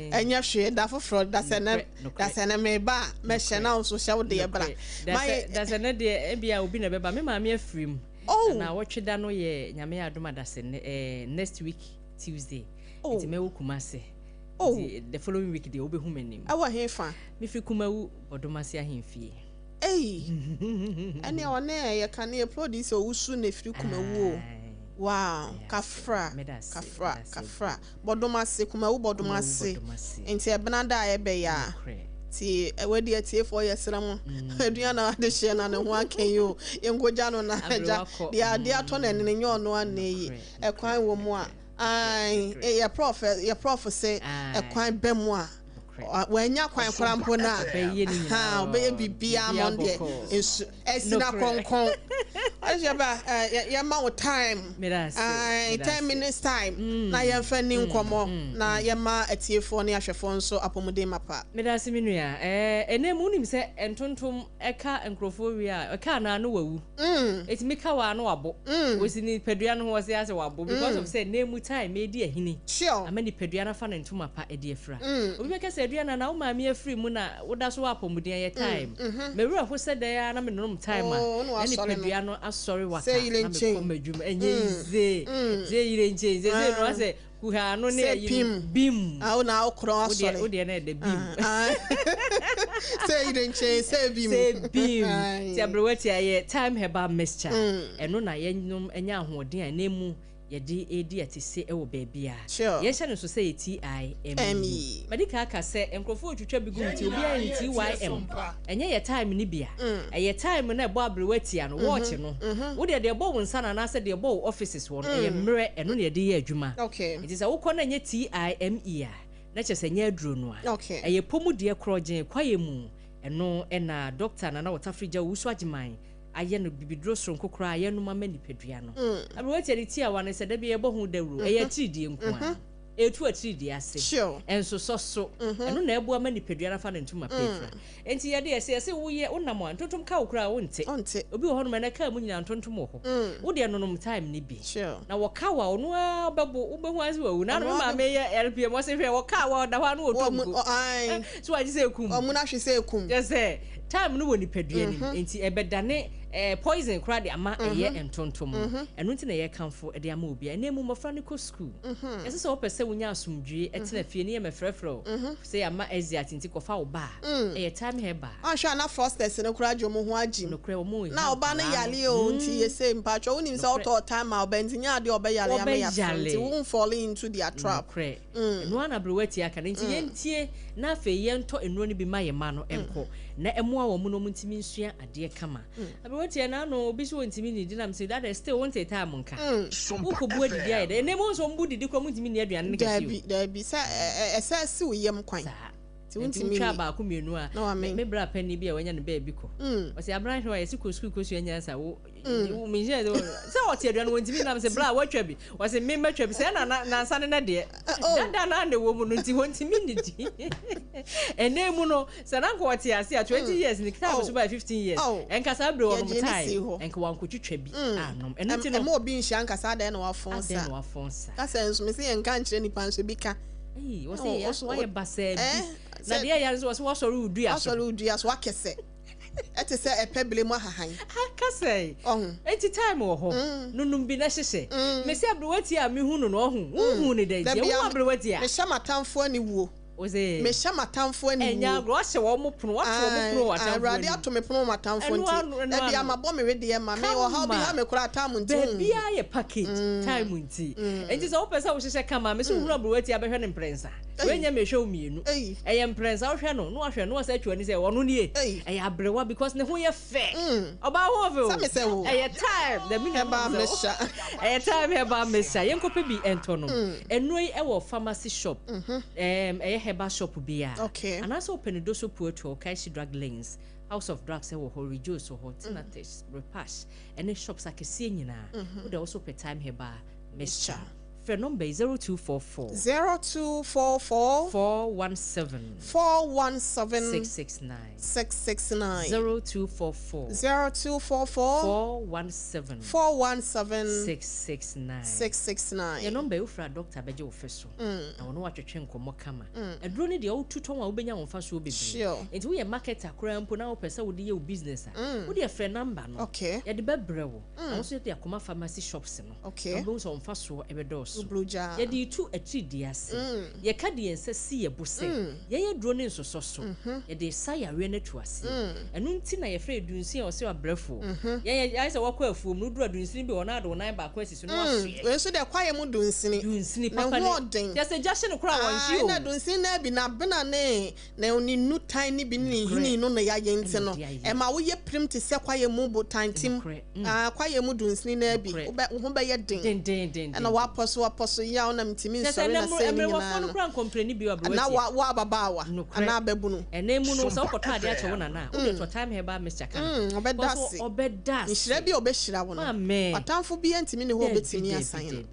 enya hwe da foforo da se na dasana me ba me hye na so hye wo de bra dasana de e bia obi na be ba me ma me afrim na wotweda no ye nyame adoma dasene next week Tuesday it me wokumase the following week de obehu manim awa hefa me fi kumawu bodomase ahemfie ene one ye kan e produce owusu na firi kumawu o Wow, kafra. Bodomase kuma wo bodomase. Enti ebenada ebe ya. Ti wedi etie for yesram. Aduana de hye na ne ho akan yo. Yengoja no na aja. Dia ato na ne nyo no aneyi. Ekwan wo mu a. Ai, your prophet say ekwan bemu a. Wanya kwan krampo na ha be bibia monde esina konkon ajaba ya ma time 10 minutes time na ya fa ni nkomo na ya ma atiefo ne ahwefo nso apomode mapa medase minua enemu nim se entontom eka enkrofo wi a eka na no wawu etimi ka wa no wabo osini pedua no ho se ase wabo because of say nemu time e di ahini sure amani pedua na fa na ntoma pa e di efra obi be kase aduana na wo maami afri mu na woda so apomuden ye time mewura ho se da na me nom time a ani pedua no asori waka na me kom adwuma enye ze yirenche ze no ase kuha no ne bim awo na okro asori wo de na de bim say yirenche say bim ti abrewati aye time Herbal mixture eno na yenyum enya ahoden anemu yedi edi atise ewo baabia ye hye no so say TIME medika aka se enkrofo otwetwa bigum ti obi an TYM enye ye time ni bia eye time na ebo abrewati ano watch no wo de ebo wonsa na se de ebo offices won eye mre eno na yedi ye adwuma it is a wo kɔ na nye TIME a na kyese nye aduro no a eye pomu de krogen kwaye mu eno na doctor na wotafrija wusu agiman aye no bibidro sonko kra aye no mama nipadua no abrewati ri ti a wane se da bi ebo hu dawuro eye tiridi enko a etu atiridi ase enso so eno na ebo ama nipadua na fa na ntuma petra enti ye de ese wo ye wonam antontom ka wo kra wo nte obi wo hono na ka mu nyina antontom wo wo de nonom time ni bi na wo ka wa ono obebo ubehu ase wo na no ma me ye LPM wo se hwe wo ka wa da hwa no wo tomgo so aji se ekum omu na hwe se ekum je se time no wo nipadua ni enti ebedane poison kra de ama eye entontom eno nti na ye kanfo de ama obi a na emu mofra ne ko school ese se wo pese wonya asumdwe etena fie ne ye mefrefro se ama exit nti kofa wo ba eye time Herbal ahwa na first ne kra jo mo ho agi no kra wo mo na oba na yale o nti ye se mpacho wonim se auto time a oba nti nya de oba yale ama ya nti won fall into their trap no ana brewati aka nti ye ntie na afa ye nto eno ne bi ma ye ma no enko na emu a wo mo no ntimi nsua ade kama abrewati na no obi so ntimi ni di na mse that still won't take time nka wo bu adidi aye de ene mo so mbu didi kwa ntimi ni aduane ne kasi da bi sa esa si wo yem kwan ti wontimi twa ba ko mienu a me bra pani bi a wanya ne ba bi ko o se abran hwa ye si ko school ko su anya sa wo me je do se o ti aduane wontimi na mse bra wa twa bi o se me matwa bi se na nsa ne de da na ne wo mu no nti wontimi ni di ene mu no se na ko ti ase a 20 years ni kita so by 15 years enka sa bre wo no time enka wan ko twitwa bi anom ene ti no mo obi nhia nka sa da na wa fonsa ka se nso me se enka nkyere ni pan so bi ka wo se ya so ye basa bi na dia ya so wo so rudua so akese ete se epebele mu ahahan akase enti time wo ho nunum bi na hyehye me se abrewati a me hu no no hu ne da je wo abrewati a me hya matamfo ani wuo oze me hya matamfo ani wuo enya gro hye wo mo pono watamfo radi ato me pono matamfo nti e bia mabɔ me wede ma me wo ha bi ha me kura tam nti bia ye package time nti enti so wo pesa wo hyehye kama me so hu abrewati a behwe ne prensa wenya me hwe omienu eye prensa wo hwe no no ahwe no sa atwa ni se wono ne eye abrewa because ne ho ye fe oba ho fe o eye time the Herbal mixture eye time Herbal mixture yenkope bi entono enoi e wo pharmacy shop eye Herbal shop bia and also open do so pueto Kaishi drug lanes House of Drugs e wo ho rejoice ho Tinates repass and shops akese nyina wo dey also per time Herbal mixture phone number 0244 417 669 0244 417 669 your number you fra doctor beje ofeso na wono watwetwe nkomo kama eduro ne de wo tuton wa obenya won fa so bebre enti wo ye market akora mpo na wo pesa wo de ye business wo de frɛ number no ye de bebre wo na wo so de akoma pharmacy shops no wo so won fa so ebedo so ye di tu atri di ase ye ka di ense si ye bose ye duro ne nsoso so ye de sa yare na tu ase enu nti na ye frɛ dunsin o se abrafo ye ai se wakɔ afuom no duro dunsin bi wona ado nan ba kwa sisi no aso we so de kwaye mu dunsin papa ne ya se jashe no kra won ji o na dunsin na bi na bena ne na oni nu tan ni bi ni hini no na ya ye nti no e ma wo ye prim te se kwaye mu bo tantim kwaye mu dunsin na bi wo be ye den na wa poso ya na mtimi nsori na se ni na no kra complain bi abro na wa babawa na babunu ene mu no so kɔtɔ ade akyɛ wona na wo to time Herbal Mr. Kan obedasi nhyira bi obɛhyira wo no atamfo bi ntimi ne ho obetimi asan no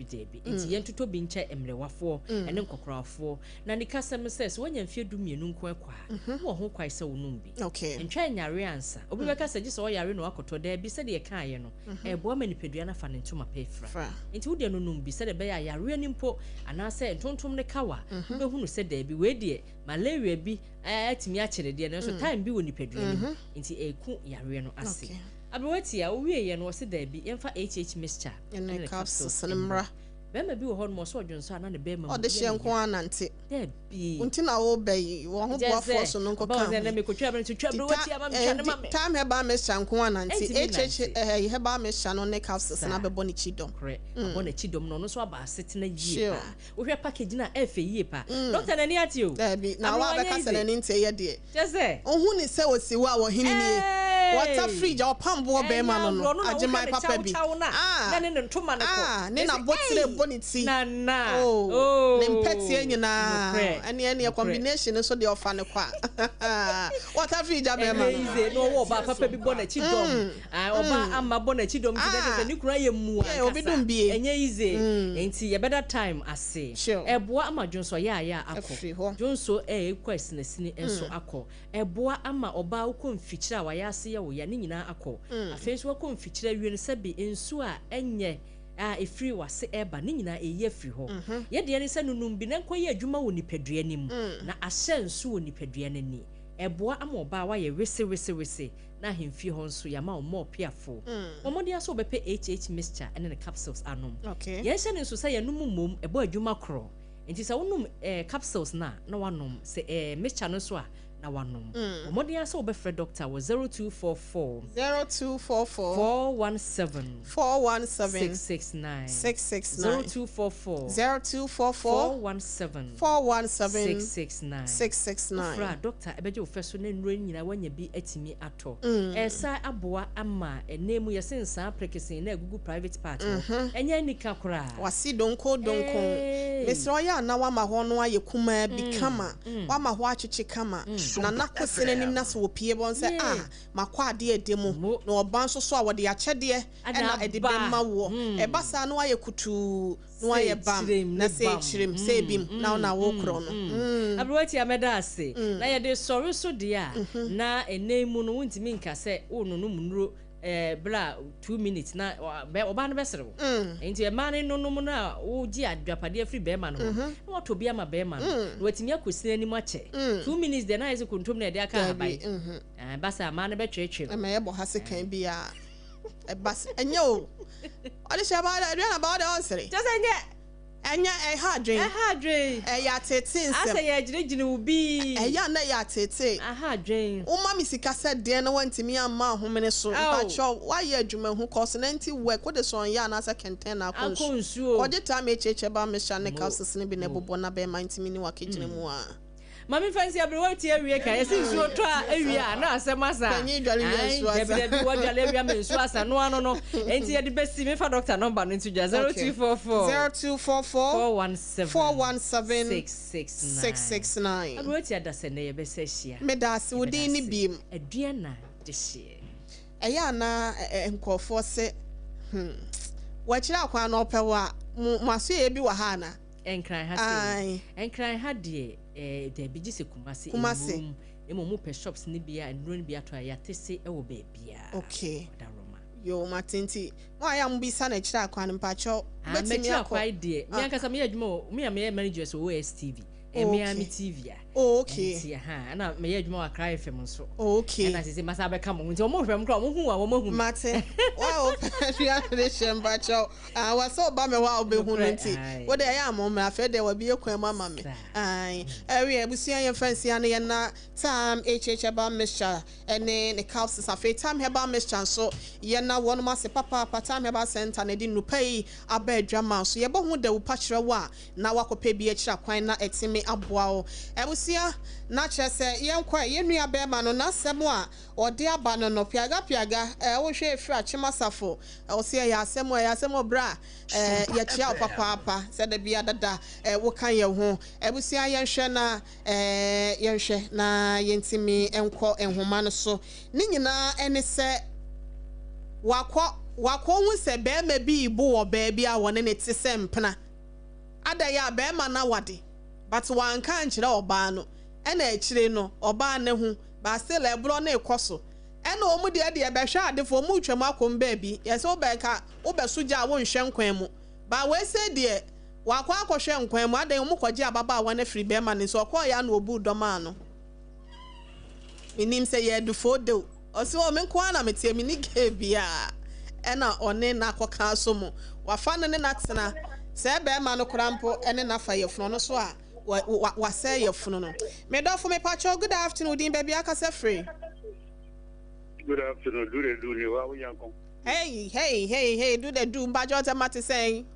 nti yentoto bi nkyɛ emrewafo ene nkokorafo na ni kasɛm sɛ wonya mfie du mienu nko akwa wo ho kwai sɛ wonum bi ntwa nyare ansa obi bɛka sɛ gye sɛ wo yare no akɔtɔ da bi sɛ de yɛka ayɛ no ɛboa manipadua na fa ne ntoma pɛfra nti wo de no num bi sɛ de bɛyɛ yare ni mpo anasɛ ntontom ne kawa wobɛhunu sɛ da bi we de malaria bi atimi akyere de no so time bi wo nipadua ni nti eku yare no ase abewati a wo wie ye no wo se da bi yɛmfa mixture ne capsules nemra bema bi wo ho no so odwonso ana ne bema o de hye nko anante da bi unti na wo bɛyi wo ho boafo so no nko kan ba na me kotwa bra ntwa abewati ama me twa ma time Herbal mixture nko anante Herbal mixture no ne capsules na bɛbɔ ne chidom abɔ ne chidom no so aba asetena yie pa wo hwɛ package na efe yie pa doctor na ni ati o da bi na wa bɛka sɛ na ni nte ye de jese ohun ni sɛ osi wa wo hini ni water fridge o pambo bɛma no agema papa bi na ne ntoma ne ko ne na botire boniti na ne mpɛtie nyina ene combination so de ofa ne kwa water fridge bɛma no wo ba papa bi bɔ na chidom oba ama bɔ na chidom ti ne kura ye mu aka obidum bie enye easy enti ye better time ase eboa ama jonso ya akọ jonso kwes na sini enso akọ eboa ama oba ukọ mfikyira wa ya ase ya wo ya ne nyina akọ afenso wakọ mfikyira wie ne sɛbe ensu a enye efiri wase eba ne nyina eye firi ho ye de ne sɛ nunum bi na nkɔ ye adwuma wɔ nipadua nim na ahyɛ nsu wɔ nipadua nani eboa ama oba wa ye wese na hemfie ho nso ya ma o more piafo omode aso bepe mixture ene ne capsules anom ye hye ne nso sɛ ye num mom ebo adwuma kro enti sɛ wonum capsules na wanom sɛ mixture no so a na wanom omode aso obefre doctor wo 0244 417 669 0244 417 669 fra doctor ebeje ofeso na nro nyina wanya bi atimi ato esa aboa ama enemu yesensa prekesin na gugu private part enya nika kora wasi donko mesro ya na wa ma ho no aye kuma bi kama wa ma ho achichi kama na nakosene nim na so opie bon se makwa ade edemu na oban so a wode akyede na ede bemma wo ebasa no aye kutu no aye bam na se chirem se bim na wo kro no abroati ameda ase na ye de sori so de a na enemu no wuntimi nka se wo no munuro bla 2 minutes na oba no besere wo enti e man no na wo gi adwapade afri be ma no na wato bia ma be ma no na watimi akosina anim ache 2 minutes de na ise kontom na de aka abai basa man be twetwe ma ye bo hase kan bia bas enye o ade she ba na ba de onsere just enye enya ehadwen ya tete nsem asa ya girigiri ubi ya na ya tete ahadwen umma mi sika se de na wantimi amma homene so pacho wa ye adwuma hu cause nanti work what is on ya na asa kenten na akonsu o de time echeche ba me sha ne cause ne bi na bobo na be mantimi ni wa kigine mu a mami fancy abroati awie ka yesi nsuo to a awie a na asɛmasa panyi dwale nsuo asa debi wadwale awie ma nsuo asa no ano no enti ye de besi me fa doctor number no ntu 0244 417 669 abroati adase ne ye bese hia me da se wodi ni biem adua na de hie eya na nkofo se wachira kwa na opewa maso ye bi wa ha na enkran ha se enkran ha de de bi gise kumase emu pe shops ni bia ndro ni bia to ya tese ewo ba bia okay yo matenti wa ya mbisa na chira kwa npacho betimi akwa de mi ankasa me adwuma me manager so OSTV Emiami TV. Okay. And I may you more cry from so. Okay. And I say, Must I come with your move from who Mate. Wow, tradition, but I was so bummed while be hunting. What I am on my fed there will be a quail mamma. Aye, area we see your fancy and na time HH about Mr. And then the cows is a fair time about Mr. So yena one master papa time about sent and they didn't pay a bed drama. So you're born the patch wa now I could pay be a chap quite not at me up wow. I will see ya. Nacha say young quiet yen ya bear man na semwa or dear banner no piaga will share fra chimasafo I see ya semo bra ya chia papa said the beer da what can you home I will see a young shana yenshe na yentimi enko enhomano so nina any say wakwa hu se bear may be bo or baby I want it to sempna ada ya bear man na wadi but one can't or bano and a chileno or ban ne but still a blow ne coso. And no more dear be shot for much macum baby, yes, Obeka, Obesuja won't shank quemo. But we say, dear, Wakako shank quemo, they mukoja baba one free bearman is or quite no boo domano. Minim say ye do for do, or so men quana me tell me nick bia, and on ne nako castle, wa fan and natsana, say bearman crampo and enough for your fronoswa. What say your phone? Made off for me, Pacho. Good afternoon, Dean Baby. I can say free. Good afternoon. Do you? How are you? Hey, do the do, Bajota Mati saying.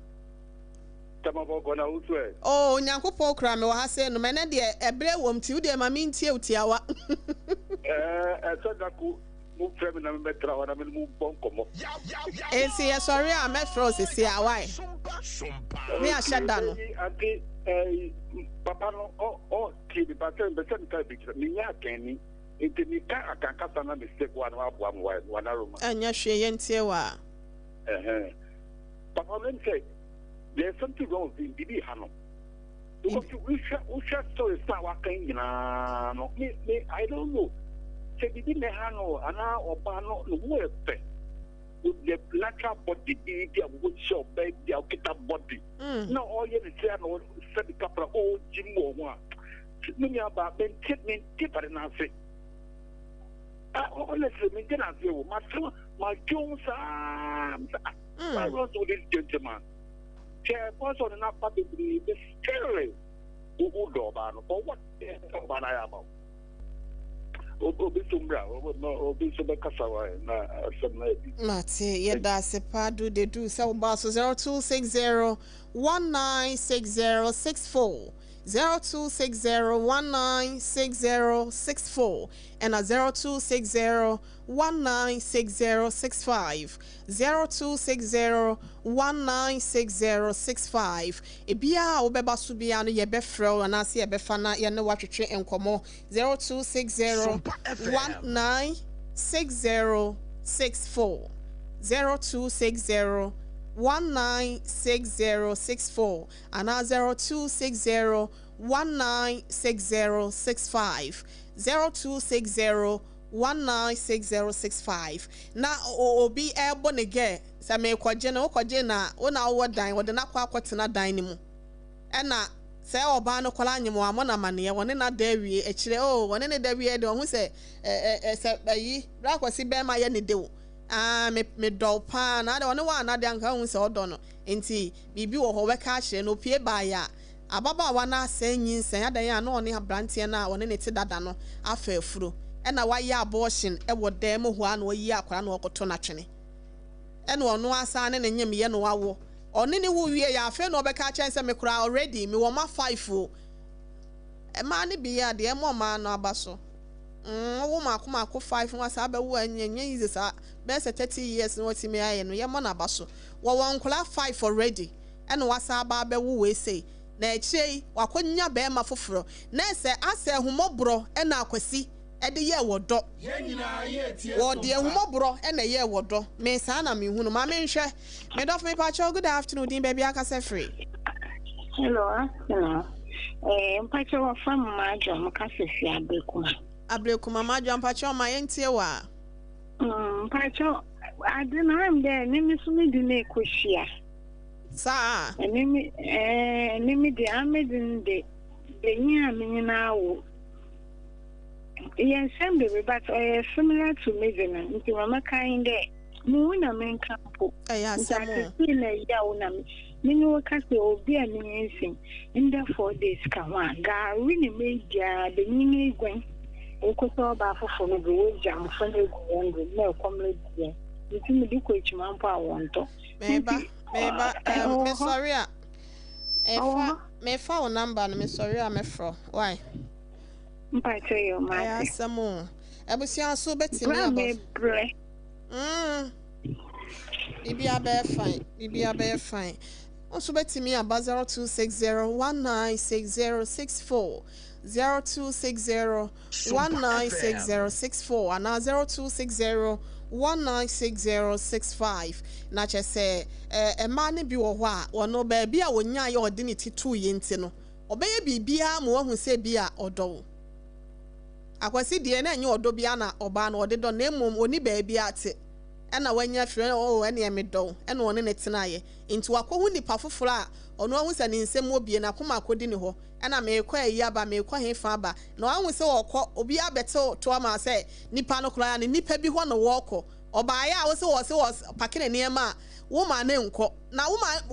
Oh, Nyanko Pokram, or I say, no man, dear, a bear womb to them, I mean, Tiawa. I said that move feminine metra when I'm in move bonkomo. Sorry, I met Frozen. See, why? Me, I shut down. Papa no TV but the same type of me Kenny into me can cast an mistake one room. And yes, she ain't here. Papa then say there's something wrong with the Hano. Because we shall so it's not working no me I don't know. Say the Hano and or Bano no with the natural body which show baby the body. No all you say no set the couple old Jim one. Many about maintenance keeper and I say. Honestly, maintenance you my Jones I want to this gentleman. Chair was on enough publicly the scary who do about or what I about. Mate, yeah, that's a part do they do so basso 0260 196064 0260196064 and a 0260 196065 0260196065 ebia obeba so bia no ye befrɛ and ase ye befana ye ne watwetwe enkomo 0260 196064 0260 196064 and 0260 196065 0260 196065 na obi ebo ne ge se me kwaje na ona wo dan wo de na kwa akwotena dan ni mu ena se oba no kwala anyem wa mo na mane woni na dawie ekire woni ne dawie de ho se se bayi bra kwasi be ma ye ne de wo me do pa na de woni wa na de anka hu se odo no enti bibi wo ho we ka kire no pie ba ya ababa wa na asanyin sen adan ya na oni abrantie na woni ne ti dada no afa afuro ena wa ya abortion e wo dem ho ana oyi akwara na okoto na twene ena ono asa ne nyem ye no wawo oni ne wo wie ya afa na obeka chense me kura already me wo ma 5 o e ma ne bi ya de e mo ma no abaso wo ma akoma 5 wa sa ba wo anyenye yize sa be se 30 years no ti me aye no ye mo na abaso wo won kula 5 already ena wasa ba be wo we say na echei wakonya be ma foforo na se ase humobro ena akwasi ede ye wodo wo de humobro ena ye wodo me sa na me hunu ma me nhwe me dof me pa cho good afternoon din baby aka say free hello mpacho wa fam majo mkase fi abrekuma majo mpacho ma yentie wa mpacho adena am de ni mi sumi di na ekohia sa enimi de amedin de Benya Minao. Yes, some baby, but similar to Mizzina, into Mama kind of Moon, a man campo. I asked some yawnam. Minu Castle will be amazing. In the 4 days, come on. Gar really made the mini going. Okoto Baffo for the road jam for the no comrade. You can do which man power want to. Maybe, Miss Soria. Me phone number, Miss Soria, me fro. Why? I tell you, my ass some more. I was so betting me. Maybe I bear fine. Maybe I bear fine. Also betting me about 0260196064. 0260196064 and now 0260196065. Na che say a man bi wo ho a wono ba bia wonya ye odinity 2 yenti no obeye bibia mo hu se bia odo akwasi de na nya odo bia na oba na ode do na emom oni ba bia ate na wanya fre ene eme do ene one ne tenaye nti wakohu nipa foforo a ono ahu se ne nsem obie na koma akodi ne ho na me kwa yi aba me kwa hefa aba na ahu se wokọ obi abete to ama se nipa no kura ne nipa bi ho no wokọ oba ya wo se pakene ne ma woman ne nkọ na woman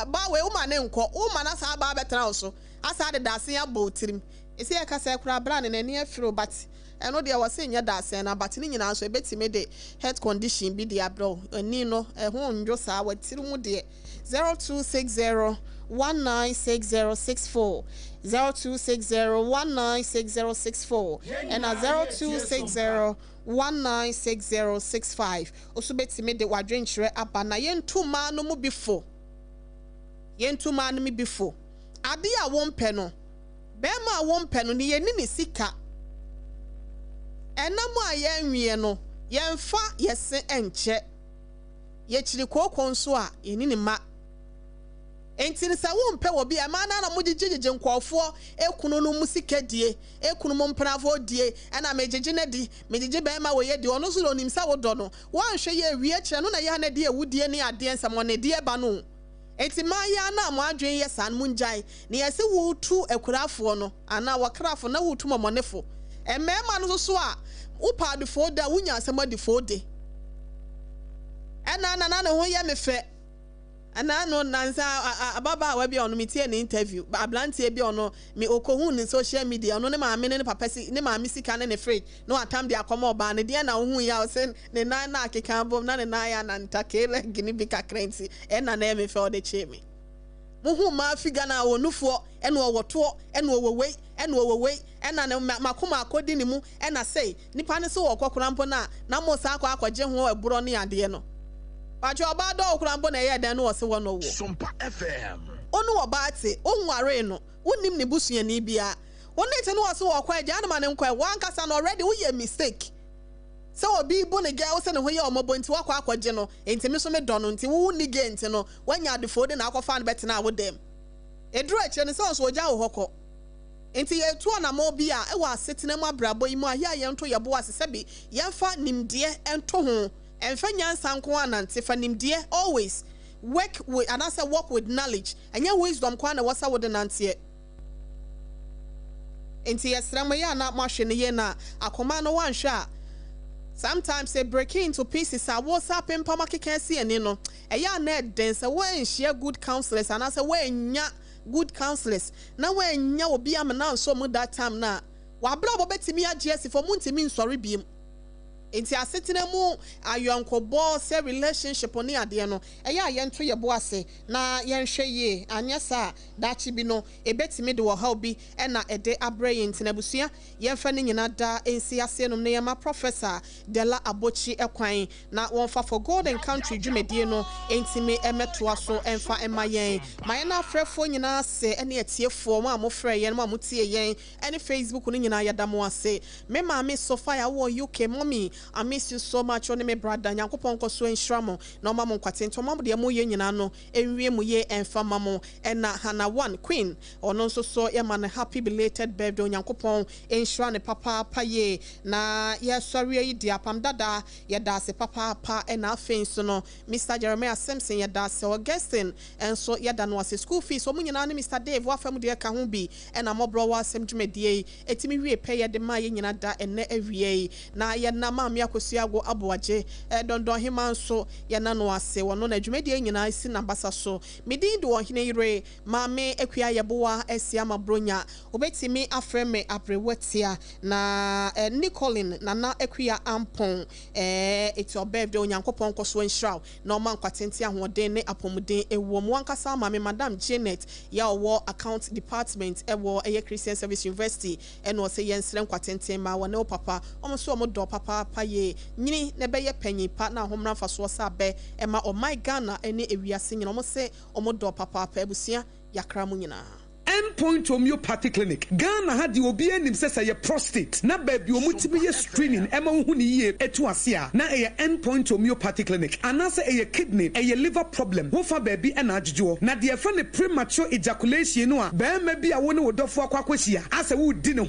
ba we woman ne nkọ woman na sa ba betena so asa de dase ya botirim ese ya kasa kura bra ne ne afiro but eno de wo se nya dase na but ne nyina so ebetime de health condition bi de abro ani no ho ndwo sa watirim de 0260196064 0260196064 and 0260196065 also betime de wadwenkyere aba na yentuma no mu before ade a wonpe no bema a wonpe no ne yeni ne sika enam a yenwie no yemfa yese enche yechiri kokon nso a yeni ne ma enti sa wonpe wo bia ma na mugigigige nkofo ekunu no musika die ekunu mo mpravo die na megigi na di megigi bema wo ye di ono so onim sa wo do no wanhwe ye wie kire no na ye na die wudie ne ade nsamo ne die ba no enti ma ya na mo adwen ye san munjai ne yese wo tu akurafo no ana wakrafo na wo tu momonefo emema no so a upa de fo da wunya asema de fo de na ho ye mefe ana no nansa ababa wa bia ono metie ne interview ablantie bia ono me okohu ne social media ono ne maame ne papa si ne maame sika ne fridge no atam de akoma oba ne de na ohu ya o se ne nan na akeka bom na ne nan ya na ntakele gini bi kakrenti na me fe o de chemi muhu ma figa na onufo ene owoto ene owowei na ne makoma akodi ne mu na sei nipa ne so okokora mpo na mo sa akwaje ho eburo ne ade no Pacho obado okurambo na ye dan no wose wo no wo. SOMPA FM. Onu obate, onware no. Wonim ne busuani bia. Woni te no wose wo kwa agya na ne nkwa wan kasa no already wo ye mistake. So obi bo ne ga wo se ne ho ye omobo nti wakwa akwaje no. Enti me so me do no nti wo ni ge nti no. Wanya adefo de na akwafa no bete na wo dem. Edru ache ne so ogya wo hokọ. Enti ye tu na mo bia e wa setena mu abrabo yi mu a ye nto ye bo asese bi yemfa nimde ento ho. Enfanya sanko anante fanimdie always work with and as work with knowledge and your wisdom kwa na wasa wo de nante enti yesrama ya na mahwe ne ye na akoma no wanhwe a sometimes say breaking into pieces a WhatsApp empama kekensi eni no eya na den say when share good counselors and as when nya good counselors na when nya obi am na so mu that time na wa bra bo betimi agese for mu ntimi nsori biem enti asetena mu ayonkobo se relationship oni ade no eya yento yebo ase na yenhwe ye anyasa dachi bi no ebetimi de wo ha obi na ede abre yenti na busua yemfa ne nyina da ensi ase no ne yema professor Dela Abochi ekwan na wonfa for golden country dwumedie no entimi emetoa so emfa emayen maye na afrefo nyina se ene etiefo mo amofre ye no amutie yen ene Facebook no nyina yadamo ase me maame Sofia wo UK mommy I miss you so much on me brother nyankopon ko so enhiramo na oma mo nkwatento mo de mo ye nyina no enwie mu ye emfa mamo na Hannah One Queen ono nso so ye man happy belated birthday nyankopon enhira ne papa pa ye na ye sori yi di apam dada ye da se papa pa na afin so no Mr. Jeremiah Simpson ye da se Augustine enso ye da no ase school fees o munyina ne Mr. Dave wa fam de ka ho bi na MWHO asem dwumadie etimi wie pe ye de ma ye nyina da enne awie na ye na ma me akosuago aboaje dondon hima nso ye na no ase wono na dwumadie nyina isi na basa so medin do OHENEYERE maame akua YEBOAA ASEM bronya obetimi afreme aprewatia na Nicolin na akua ampon it's your birthday onyankopon koso enhraw na oma nkwatente ahoden ne apomuden ewo mu ankasa maame Madam Janet ya owo account department ewo Christian Service University eno se yensre nkwatente ma wo ne papa omso omodo papa paye nyini ne beye panyin pa na homra faso sa be ema o my Ghana ene ewiase nyina omse omodo papa pa ebusia yakra mu nyina Endpoint Homeopathy Clinic. Ghana had the obi anim says a prostate. Na baby omutibi ye screening. Emma huni ye etu asia. Na a Endpoint Homeopathy Clinic. Anasa a kidney, a liver problem. Wofa baby and ajujo. Na the friend premature ejaculation noa. Be maybe a one would do for kwakweshia. As a wood dinner